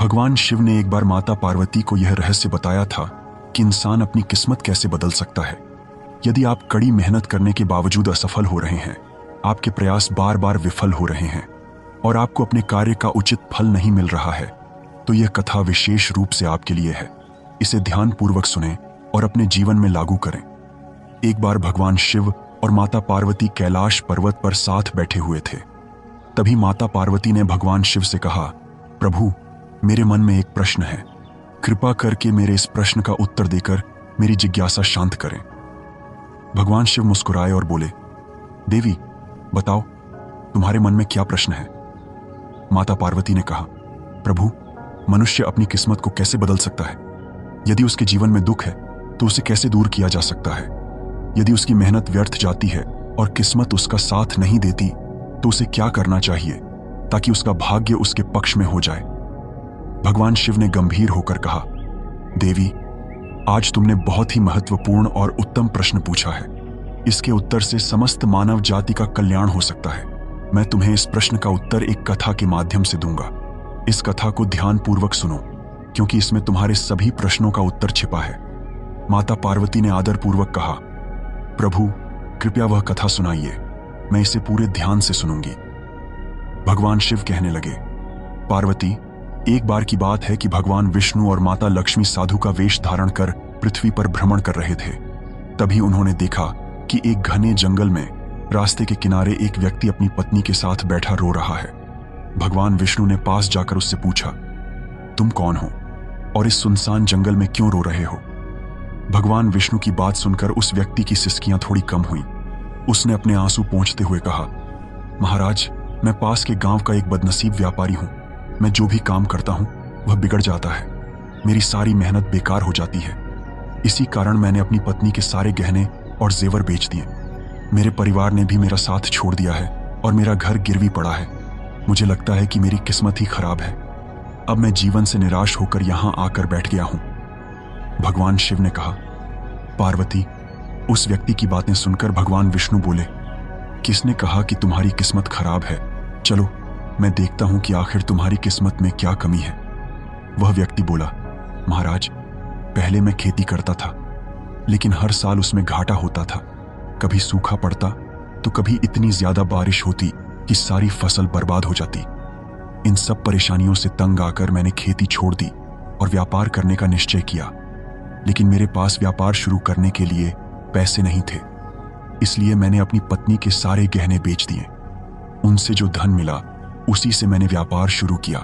भगवान शिव ने एक बार माता पार्वती को यह रहस्य बताया था कि इंसान अपनी किस्मत कैसे बदल सकता है। यदि आप कड़ी मेहनत करने के बावजूद असफल हो रहे हैं, आपके प्रयास बार बार विफल हो रहे हैं और आपको अपने कार्य का उचित फल नहीं मिल रहा है, तो यह कथा विशेष रूप से आपके लिए है। इसे ध्यानपूर्वक सुनें और अपने जीवन में लागू करें। एक बार भगवान शिव और माता पार्वती कैलाश पर्वत पर साथ बैठे हुए थे। तभी माता पार्वती ने भगवान शिव से कहा, प्रभु, मेरे मन में एक प्रश्न है, कृपा करके मेरे इस प्रश्न का उत्तर देकर मेरी जिज्ञासा शांत करें। भगवान शिव मुस्कुराए और बोले, देवी, बताओ, तुम्हारे मन में क्या प्रश्न है? माता पार्वती ने कहा, प्रभु, मनुष्य अपनी किस्मत को कैसे बदल सकता है? यदि उसके जीवन में दुख है तो उसे कैसे दूर किया जा सकता है? यदि उसकी मेहनत व्यर्थ जाती है और किस्मत उसका साथ नहीं देती तो उसे क्या करना चाहिए ताकि उसका भाग्य उसके पक्ष में हो जाए? भगवान शिव ने गंभीर होकर कहा, देवी, आज तुमने बहुत ही महत्वपूर्ण और उत्तम प्रश्न पूछा है। इसके उत्तर से समस्त मानव जाति का कल्याण हो सकता है। मैं तुम्हें इस प्रश्न का उत्तर एक कथा के माध्यम से दूंगा। इस कथा को ध्यानपूर्वक सुनो, क्योंकि इसमें तुम्हारे सभी प्रश्नों का उत्तर छिपा है। माता पार्वती ने आदरपूर्वक कहा, प्रभु, कृपया वह कथा सुनाइए, मैं इसे पूरे ध्यान से सुनूंगी। भगवान शिव कहने लगे, पार्वती, एक बार की बात है कि भगवान विष्णु और माता लक्ष्मी साधु का वेश धारण कर पृथ्वी पर भ्रमण कर रहे थे। तभी उन्होंने देखा कि एक घने जंगल में रास्ते के किनारे एक व्यक्ति अपनी पत्नी के साथ बैठा रो रहा है। भगवान विष्णु ने पास जाकर उससे पूछा, तुम कौन हो और इस सुनसान जंगल में क्यों रो रहे हो? भगवान विष्णु की बात सुनकर उस व्यक्ति की सिसकियां थोड़ी कम हुई। उसने अपने आंसू पोंछते हुए कहा, महाराज, मैं पास के गांव का एक बदनसीब व्यापारी हूं। मैं जो भी काम करता हूं वह बिगड़ जाता है। मेरी सारी मेहनत बेकार हो जाती है। इसी कारण मैंने अपनी पत्नी के सारे गहने और जेवर बेच दिए। मेरे परिवार ने भी मेरा साथ छोड़ दिया है और मेरा घर गिरवी पड़ा है। मुझे लगता है कि मेरी किस्मत ही खराब है। अब मैं जीवन से निराश होकर यहां आकर बैठ गया हूं। भगवान शिव ने कहा, पार्वती, उस व्यक्ति की बातें सुनकर भगवान विष्णु बोले, किसने कहा कि तुम्हारी किस्मत खराब है? चलो, मैं देखता हूं कि आखिर तुम्हारी किस्मत में क्या कमी है। वह व्यक्ति बोला, महाराज, पहले मैं खेती करता था, लेकिन हर साल उसमें घाटा होता था। कभी सूखा पड़ता तो कभी इतनी ज्यादा बारिश होती कि सारी फसल बर्बाद हो जाती। इन सब परेशानियों से तंग आकर मैंने खेती छोड़ दी और व्यापार करने का निश्चय किया, लेकिन मेरे पास व्यापार शुरू करने के लिए पैसे नहीं थे। इसलिए मैंने अपनी पत्नी के सारे गहने बेच दिए। उनसे जो धन मिला उसी से मैंने व्यापार शुरू किया।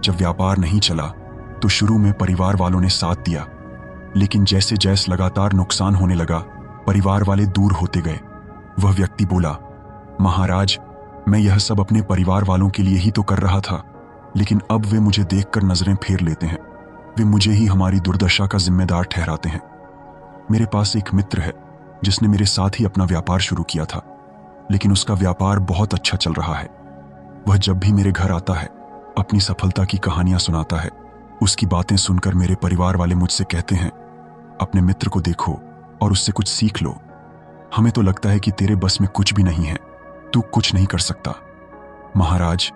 जब व्यापार नहीं चला तो शुरू में परिवार वालों ने साथ दिया, लेकिन जैसे जैसे लगातार नुकसान होने लगा, परिवार वाले दूर होते गए। वह व्यक्ति बोला, महाराज, मैं यह सब अपने परिवार वालों के लिए ही तो कर रहा था, लेकिन अब वे मुझे देखकर नजरें फेर लेते हैं। वे मुझे ही हमारी दुर्दशा का जिम्मेदार ठहराते हैं। मेरे पास एक मित्र है जिसने मेरे साथ ही अपना व्यापार शुरू किया था, लेकिन उसका व्यापार बहुत अच्छा चल रहा है। वह जब भी मेरे घर आता है अपनी सफलता की कहानियां सुनाता है। उसकी बातें सुनकर मेरे परिवार वाले मुझसे कहते हैं, अपने मित्र को देखो और उससे कुछ सीख लो। हमें तो लगता है कि तेरे बस में कुछ भी नहीं है, तू कुछ नहीं कर सकता। महाराज,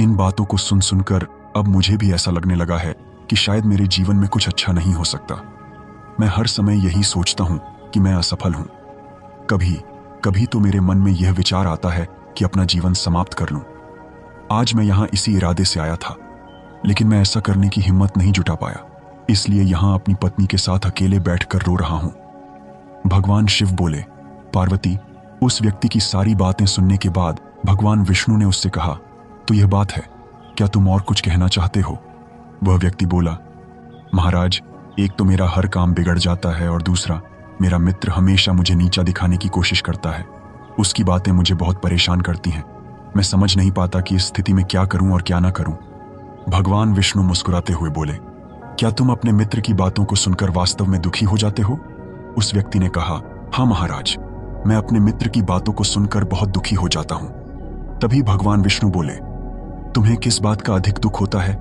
इन बातों को सुन सुनकर अब मुझे भी ऐसा लगने लगा है कि शायद मेरे जीवन में कुछ अच्छा नहीं हो सकता। मैं हर समय यही सोचता हूं कि मैं असफल हूं। कभी कभी तो मेरे मन में यह विचार आता है कि अपना जीवन समाप्त कर लूं। आज मैं यहां इसी इरादे से आया था, लेकिन मैं ऐसा करने की हिम्मत नहीं जुटा पाया, इसलिए यहां अपनी पत्नी के साथ अकेले बैठकर रो रहा हूं। भगवान शिव बोले, पार्वती, उस व्यक्ति की सारी बातें सुनने के बाद भगवान विष्णु ने उससे कहा, तो यह बात है, क्या तुम और कुछ कहना चाहते हो? वह व्यक्ति बोला, महाराज, एक तो मेरा हर काम बिगड़ जाता है और दूसरा, मेरा मित्र हमेशा मुझे नीचा दिखाने की कोशिश करता है। उसकी बातें मुझे बहुत परेशान करती हैं। मैं समझ नहीं पाता कि इस स्थिति में क्या करूं और क्या ना करूं। भगवान विष्णु मुस्कुराते हुए बोले, क्या तुम अपने मित्र की बातों को सुनकर वास्तव में दुखी हो जाते हो? उस व्यक्ति ने कहा, हाँ महाराज, मैं अपने मित्र की बातों को सुनकर बहुत दुखी हो जाता हूं। तभी भगवान विष्णु बोले, तुम्हें किस बात का अधिक दुख होता है,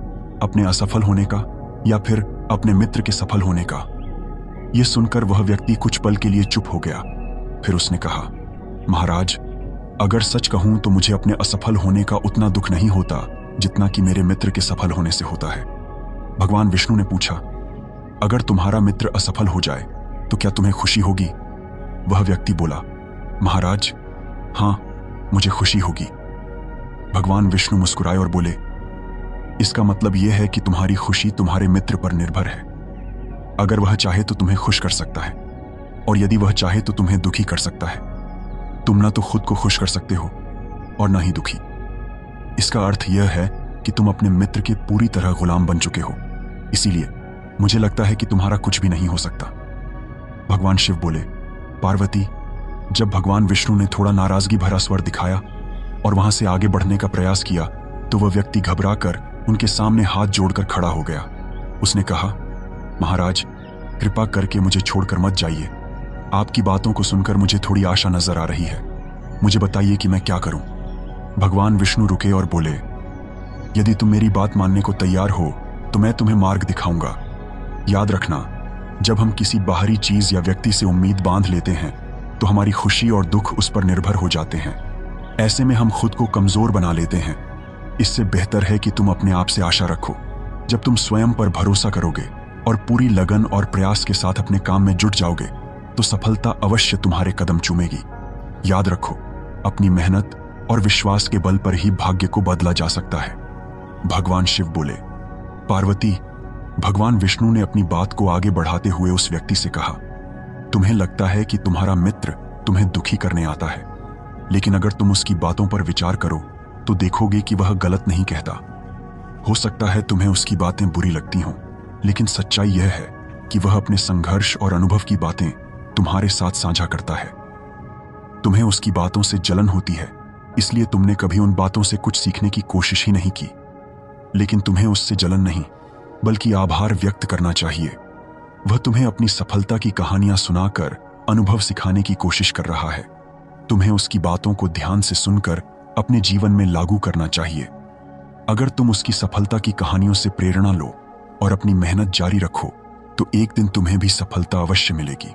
अपने असफल होने का या फिर अपने मित्र के सफल होने का? यह सुनकर वह व्यक्ति कुछ पल के लिए चुप हो गया। फिर उसने कहा, महाराज, अगर सच कहूं तो मुझे अपने असफल होने का उतना दुख नहीं होता जितना कि मेरे मित्र के सफल होने से होता है। भगवान विष्णु ने पूछा, अगर तुम्हारा मित्र असफल हो जाए तो क्या तुम्हें खुशी होगी? वह व्यक्ति बोला, महाराज, हाँ, मुझे खुशी होगी। भगवान विष्णु मुस्कुराए और बोले, इसका मतलब यह है कि तुम्हारी खुशी तुम्हारे मित्र पर निर्भर है। अगर वह चाहे तो तुम्हें खुश कर सकता है, और यदि वह चाहे तो तुम्हें दुखी कर सकता है। तुम ना तो खुद को खुश कर सकते हो और ना ही दुखी। इसका अर्थ यह है कि तुम अपने मित्र के पूरी तरह गुलाम बन चुके हो। इसीलिए मुझे लगता है कि तुम्हारा कुछ भी नहीं हो सकता। भगवान शिव बोले, पार्वती, जब भगवान विष्णु ने थोड़ा नाराजगी भरा स्वर दिखाया और वहां से आगे बढ़ने का प्रयास किया तो वह व्यक्ति घबराकर उनके सामने हाथ जोड़कर खड़ा हो गया। उसने कहा, महाराज, कृपा करके मुझे छोड़कर मत जाइए। आपकी बातों को सुनकर मुझे थोड़ी आशा नजर आ रही है। मुझे बताइए कि मैं क्या करूं। भगवान विष्णु रुके और बोले, यदि तुम मेरी बात मानने को तैयार हो तो मैं तुम्हें मार्ग दिखाऊंगा। याद रखना, जब हम किसी बाहरी चीज या व्यक्ति से उम्मीद बांध लेते हैं तो हमारी खुशी और दुख उस पर निर्भर हो जाते हैं। ऐसे में हम खुद को कमजोर बना लेते हैं। इससे बेहतर है कि तुम अपने आप से आशा रखो। जब तुम स्वयं पर भरोसा करोगे और पूरी लगन और प्रयास के साथ अपने काम में जुट जाओगे तो सफलता अवश्य तुम्हारे कदम चूमेगी। याद रखो, अपनी मेहनत और विश्वास के बल पर ही भाग्य को बदला जा सकता है। भगवान शिव बोले, पार्वती, भगवान विष्णु ने अपनी बात को आगे बढ़ाते हुए उस व्यक्ति से कहा, तुम्हें लगता है कि तुम्हारा मित्र तुम्हें दुखी करने आता है, लेकिन अगर तुम उसकी बातों पर विचार करो तो देखोगे कि वह गलत नहीं कहता। हो सकता है तुम्हें उसकी बातें बुरी लगती हों, लेकिन सच्चाई यह है कि वह अपने संघर्ष और अनुभव की बातें तुम्हारे साथ साझा करता है। तुम्हें उसकी बातों से जलन होती है, इसलिए तुमने कभी उन बातों से कुछ सीखने की कोशिश ही नहीं की। लेकिन तुम्हें उससे जलन नहीं, बल्कि आभार व्यक्त करना चाहिए। वह तुम्हें अपनी सफलता की कहानियां सुनाकर अनुभव सिखाने की कोशिश कर रहा है। तुम्हें उसकी बातों को ध्यान से सुनकर अपने जीवन में लागू करना चाहिए। अगर तुम उसकी सफलता की कहानियों से प्रेरणा लो और अपनी मेहनत जारी रखो तो एक दिन तुम्हें भी सफलता अवश्य मिलेगी।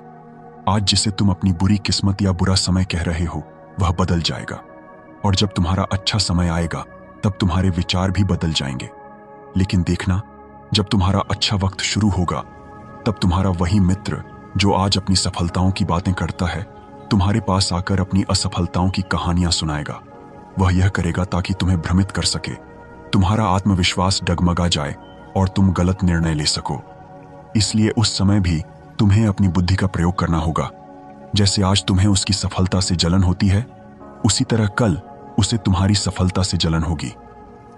आज जिसे तुम अपनी बुरी किस्मत या बुरा समय कह रहे हो वह बदल जाएगा, और जब तुम्हारा अच्छा समय आएगा तब तुम्हारे विचार भी बदल जाएंगे। लेकिन देखना, जब तुम्हारा अच्छा वक्त शुरू होगा तब तुम्हारा वही मित्र जो आज अपनी सफलताओं की बातें करता है तुम्हारे पास आकर अपनी असफलताओं की कहानियां सुनाएगा। वह यह करेगा ताकि तुम्हें भ्रमित कर सके, तुम्हारा आत्मविश्वास डगमगा जाए और तुम गलत निर्णय ले सको। इसलिए उस समय भी तुम्हें अपनी बुद्धि का प्रयोग करना होगा। जैसे आज तुम्हें उसकी सफलता से जलन होती है, उसी तरह कल उसे तुम्हारी सफलता से जलन होगी।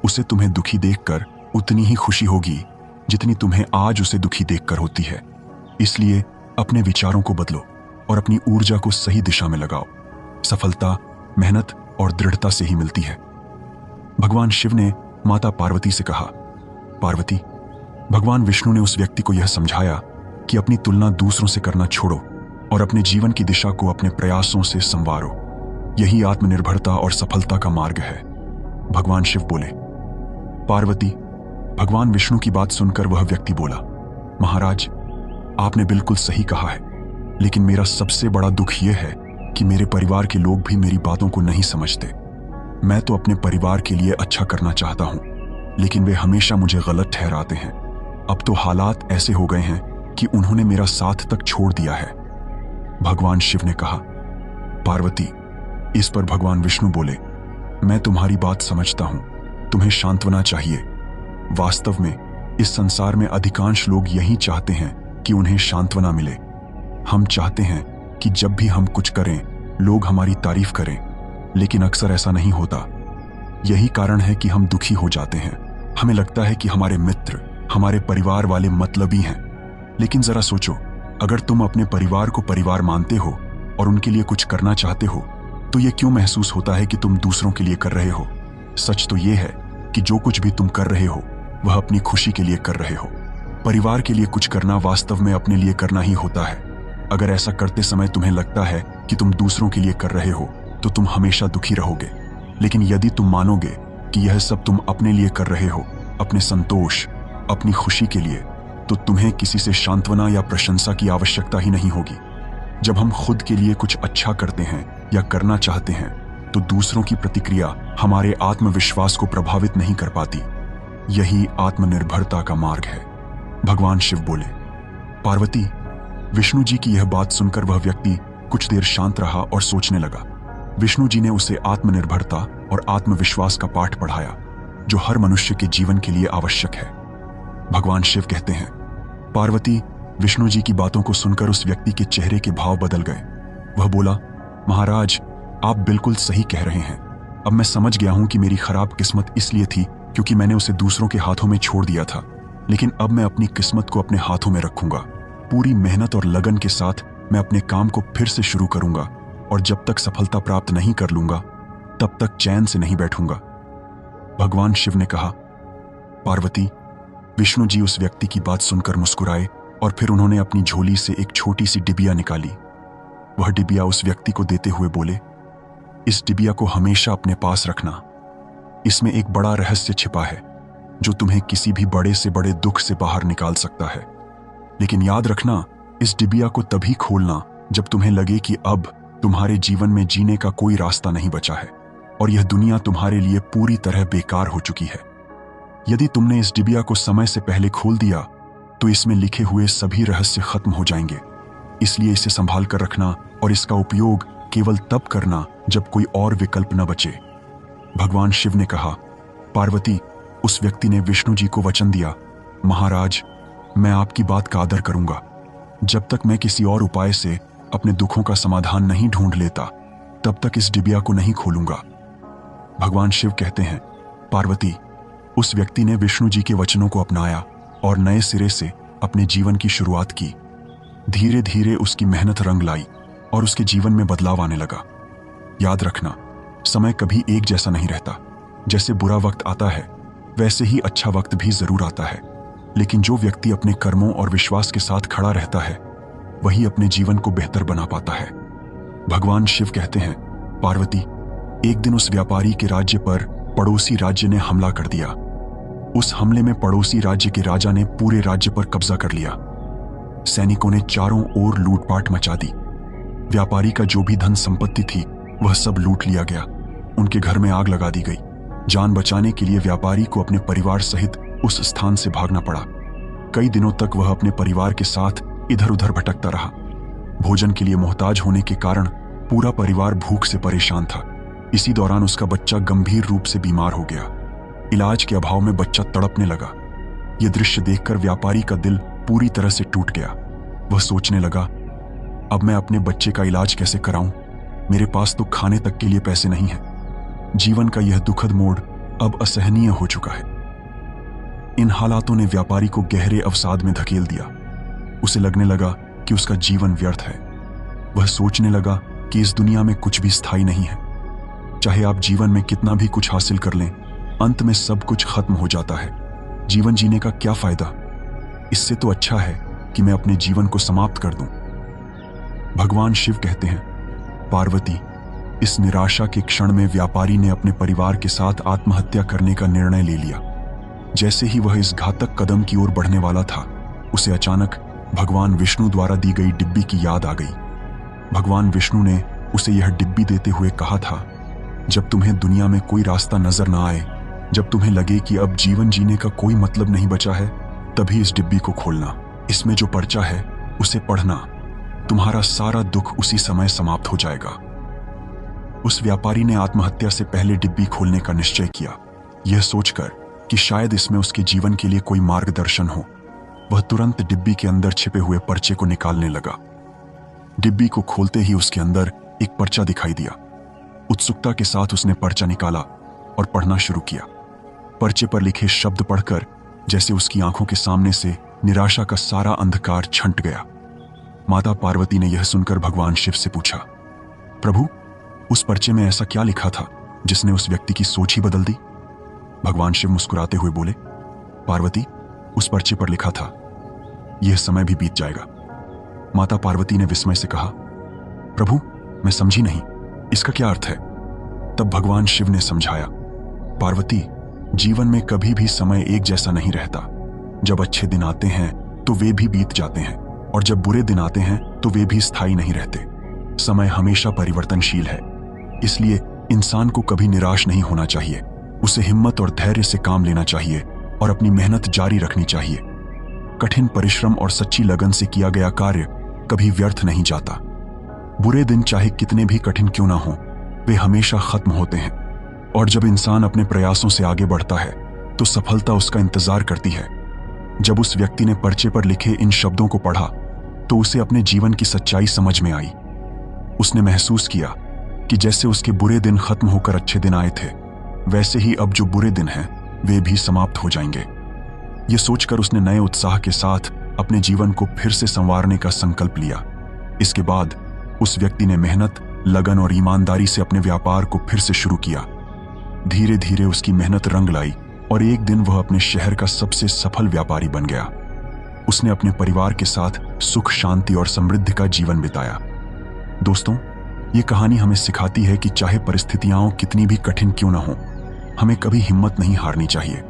उसे तुम्हें दुखी देखकर उतनी ही खुशी होगी जितनी तुम्हें आज उसे दुखी देखकर होती है। इसलिए अपने विचारों को बदलो और अपनी ऊर्जा को सही दिशा में लगाओ। सफलता मेहनत और दृढ़ता से ही मिलती है। भगवान शिव ने माता पार्वती से कहा, पार्वती, भगवान विष्णु ने उस व्यक्ति को यह समझाया कि अपनी तुलना दूसरों से करना छोड़ो और अपने जीवन की दिशा को अपने प्रयासों से संवारो। यही आत्मनिर्भरता और सफलता का मार्ग है। भगवान शिव बोले, पार्वती, भगवान विष्णु की बात सुनकर वह व्यक्ति बोला, महाराज, आपने बिल्कुल सही कहा है, लेकिन मेरा सबसे बड़ा दुख यह है कि मेरे परिवार के लोग भी मेरी बातों को नहीं समझते। मैं तो अपने परिवार के लिए अच्छा करना चाहता हूं, लेकिन वे हमेशा मुझे गलत ठहराते हैं। अब तो हालात ऐसे हो गए हैं कि उन्होंने मेरा साथ तक छोड़ दिया है। भगवान शिव ने कहा, पार्वती, इस पर भगवान विष्णु बोले, मैं तुम्हारी बात समझता हूं, तुम्हें सांत्वना चाहिए। वास्तव में इस संसार में अधिकांश लोग यही चाहते हैं कि उन्हें सांत्वना मिले। हम चाहते हैं कि जब भी हम कुछ करें लोग हमारी तारीफ करें, लेकिन अक्सर ऐसा नहीं होता। यही कारण है कि हम दुखी हो जाते हैं। हमें लगता है कि हमारे मित्र, हमारे परिवार वाले मतलबी हैं। लेकिन जरा सोचो, अगर तुम अपने परिवार को परिवार मानते हो और उनके लिए कुछ करना चाहते हो तो यह क्यों महसूस होता है कि तुम दूसरों के लिए कर रहे हो? सच तो यह है कि जो कुछ भी तुम कर रहे हो वह अपनी खुशी के लिए कर रहे हो। परिवार के लिए कुछ करना वास्तव में अपने लिए करना ही होता है। अगर ऐसा करते समय तुम्हें लगता है कि तुम दूसरों के लिए कर रहे हो तो तुम हमेशा दुखी रहोगे। लेकिन यदि तुम मानोगे कि यह सब तुम अपने लिए कर रहे हो, अपने संतोष, अपनी खुशी के लिए, तो तुम्हें किसी से सांत्वना या प्रशंसा की आवश्यकता ही नहीं होगी। जब हम खुद के लिए कुछ अच्छा करते हैं या करना चाहते हैं तो दूसरों की प्रतिक्रिया हमारे आत्मविश्वास को प्रभावित नहीं कर पाती। यही आत्मनिर्भरता का मार्ग है। भगवान शिव बोले, पार्वती, विष्णु जी की यह बात सुनकर वह व्यक्ति कुछ देर शांत रहा और सोचने लगा। विष्णु जी ने उसे आत्मनिर्भरता और आत्मविश्वास का पाठ पढ़ाया जो हर मनुष्य के जीवन के लिए आवश्यक है। भगवान शिव कहते हैं, पार्वती, विष्णु जी की बातों को सुनकर उस व्यक्ति के चेहरे के भाव बदल गए। वह बोला, महाराज, आप बिल्कुल सही कह रहे हैं। अब मैं समझ गया हूं कि मेरी खराब किस्मत इसलिए थी क्योंकि मैंने उसे दूसरों के हाथों में छोड़ दिया था। लेकिन अब मैं अपनी किस्मत को अपने हाथों में रखूंगा। पूरी मेहनत और लगन के साथ मैं अपने काम को फिर से शुरू करूंगा और जब तक सफलता प्राप्त नहीं कर लूंगा तब तक चैन से नहीं बैठूंगा। भगवान शिव ने कहा, पार्वती, विष्णु जी उस व्यक्ति की बात सुनकर मुस्कुराए और फिर उन्होंने अपनी झोली से एक छोटी सी डिबिया निकाली। वह डिबिया उस व्यक्ति को देते हुए बोले, इस डिबिया को हमेशा अपने पास रखना। इसमें एक बड़ा रहस्य छिपा है जो तुम्हें किसी भी बड़े से बड़े दुख से बाहर निकाल सकता है। लेकिन याद रखना, इस डिबिया को तभी खोलना जब तुम्हें लगे कि अब तुम्हारे जीवन में जीने का कोई रास्ता नहीं बचा है और यह दुनिया तुम्हारे लिए पूरी तरह बेकार हो चुकी है। यदि तुमने इस डिबिया को समय से पहले खोल दिया तो इसमें लिखे हुए सभी रहस्य खत्म हो जाएंगे। इसलिए इसे संभाल कर रखना और इसका उपयोग केवल तब करना जब कोई और विकल्प न बचे। भगवान शिव ने कहा, पार्वती, उस व्यक्ति ने विष्णु जी को वचन दिया, महाराज, मैं आपकी बात का आदर करूंगा। जब तक मैं किसी और उपाय से अपने दुखों का समाधान नहीं ढूंढ लेता तब तक इस डिबिया को नहीं खोलूंगा। भगवान शिव कहते हैं, पार्वती, उस व्यक्ति ने विष्णु जी के वचनों को अपनाया और नए सिरे से अपने जीवन की शुरुआत की। धीरे धीरे उसकी मेहनत रंग लाई और उसके जीवन में बदलाव आने लगा। याद रखना, समय कभी एक जैसा नहीं रहता। जैसे बुरा वक्त आता है वैसे ही अच्छा वक्त भी जरूर आता है। लेकिन जो व्यक्ति अपने कर्मों और विश्वास के साथ खड़ा रहता है वही अपने जीवन को बेहतर बना पाता है। भगवान शिव कहते हैं, पार्वती, एक दिन उस व्यापारी के राज्य पर पड़ोसी राज्य ने हमला कर दिया। उस हमले में पड़ोसी राज्य के राजा ने पूरे राज्य पर कब्जा कर लिया। सैनिकों ने चारों ओर लूटपाट मचा दी। व्यापारी का जो भी धन संपत्ति थी वह सब लूट लिया गया। उनके घर में आग लगा दी गई। जान बचाने के लिए व्यापारी को अपने परिवार सहित उस स्थान से भागना पड़ा। कई दिनों तक वह अपने परिवार के साथ इधर उधर भटकता रहा। भोजन के लिए मोहताज होने के कारण पूरा परिवार भूख से परेशान था। इसी दौरान उसका बच्चा गंभीर रूप से बीमार हो गया। इलाज के अभाव में बच्चा तड़पने लगा। यह दृश्य देखकर व्यापारी का दिल पूरी तरह से टूट गया। वह सोचने लगा, अब मैं अपने बच्चे का इलाज कैसे कराऊं? मेरे पास तो खाने तक के लिए पैसे नहीं हैं। जीवन का यह दुखद मोड़ अब असहनीय हो चुका है। इन हालातों ने व्यापारी को गहरे अवसाद में धकेल दिया। उसे लगने लगा कि उसका जीवन व्यर्थ है। वह सोचने लगा कि इस दुनिया में कुछ भी स्थायी नहीं है। चाहे आप जीवन में कितना भी कुछ हासिल कर लें, अंत में सब कुछ खत्म हो जाता है। जीवन जीने का क्या फायदा? इससे तो अच्छा है कि मैं अपने जीवन को समाप्त कर दूं। भगवान शिव कहते हैं, पार्वती, इस निराशा के क्षण में व्यापारी ने अपने परिवार के साथ आत्महत्या करने का निर्णय ले लिया। जैसे ही वह इस घातक कदम की ओर बढ़ने वाला था, उसे अचानक भगवान विष्णु द्वारा दी गई डिब्बी की याद आ गई। भगवान विष्णु ने उसे यह डिब्बी देते हुए कहा था, जब तुम्हें दुनिया में कोई रास्ता नजर ना आए, जब तुम्हें लगे कि अब जीवन जीने का कोई मतलब नहीं बचा है, तभी इस डिब्बी को खोलना। इसमें जो पर्चा है उसे पढ़ना। तुम्हारा सारा दुख उसी समय समाप्त हो जाएगा। उस व्यापारी ने आत्महत्या से पहले डिब्बी खोलने का निश्चय किया, यह सोचकर कि शायद इसमें उसके जीवन के लिए कोई मार्गदर्शन हो। वह तुरंत डिब्बी के अंदर छिपे हुए पर्चे को निकालने लगा। डिब्बी को खोलते ही उसके अंदर एक पर्चा दिखाई दिया। उत्सुकता के साथ उसने पर्चा निकाला और पढ़ना शुरू किया। पर्चे पर लिखे शब्द पढ़कर जैसे उसकी आंखों के सामने से निराशा का सारा अंधकार छंट गया। माता पार्वती ने यह सुनकर भगवान शिव से पूछा, प्रभु, उस पर्चे में ऐसा क्या लिखा था जिसने उस व्यक्ति की सोच ही बदल दी? भगवान शिव मुस्कुराते हुए बोले, पार्वती, उस पर्चे पर लिखा था, यह समय भी बीत जाएगा। माता पार्वती ने विस्मय से कहा, प्रभु, मैं समझी नहीं, इसका क्या अर्थ है? तब भगवान शिव ने समझाया, पार्वती, जीवन में कभी भी समय एक जैसा नहीं रहता। जब अच्छे दिन आते हैं तो वे भी बीत जाते हैं और जब बुरे दिन आते हैं तो वे भी स्थायी नहीं रहते। समय हमेशा परिवर्तनशील है, इसलिए इंसान को कभी निराश नहीं होना चाहिए। उसे हिम्मत और धैर्य से काम लेना चाहिए और अपनी मेहनत जारी रखनी चाहिए। कठिन परिश्रम और सच्ची लगन से किया गया कार्य कभी व्यर्थ नहीं जाता। बुरे दिन चाहे कितने भी कठिन क्यों ना हो, वे हमेशा खत्म होते हैं। और जब इंसान अपने प्रयासों से आगे बढ़ता है तो सफलता उसका इंतजार करती है। जब उस व्यक्ति ने पर्चे पर लिखे इन शब्दों को पढ़ा तो उसे अपने जीवन की सच्चाई समझ में आई। उसने महसूस किया कि जैसे उसके बुरे दिन खत्म होकर अच्छे दिन आए थे, वैसे ही अब जो बुरे दिन हैं वे भी समाप्त हो जाएंगे। ये सोचकर उसने नए उत्साह के साथ अपने जीवन को फिर से संवारने का संकल्प लिया। इसके बाद उस व्यक्ति ने मेहनत, लगन और ईमानदारी से अपने व्यापार को फिर से शुरू किया। धीरे धीरे उसकी मेहनत रंग लाई और एक दिन वह अपने शहर का सबसे सफल व्यापारी बन गया। उसने अपने परिवार के साथ सुख, शांति और समृद्धि का जीवन बिताया। दोस्तों, ये कहानी हमें सिखाती है कि चाहे परिस्थितियां कितनी भी कठिन क्यों ना हो, हमें कभी हिम्मत नहीं हारनी चाहिए।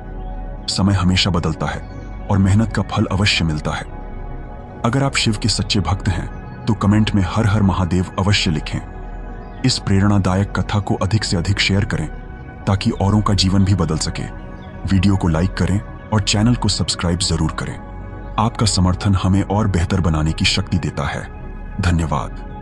समय हमेशा बदलता है और मेहनत का फल अवश्य मिलता है। अगर आप शिव के सच्चे भक्त हैं तो कमेंट में हर हर महादेव अवश्य लिखें। इस प्रेरणादायक कथा को अधिक से अधिक शेयर करें ताकि औरों का जीवन भी बदल सके। वीडियो को लाइक करें और चैनल को सब्सक्राइब जरूर करें। आपका समर्थन हमें और बेहतर बनाने की शक्ति देता है। धन्यवाद।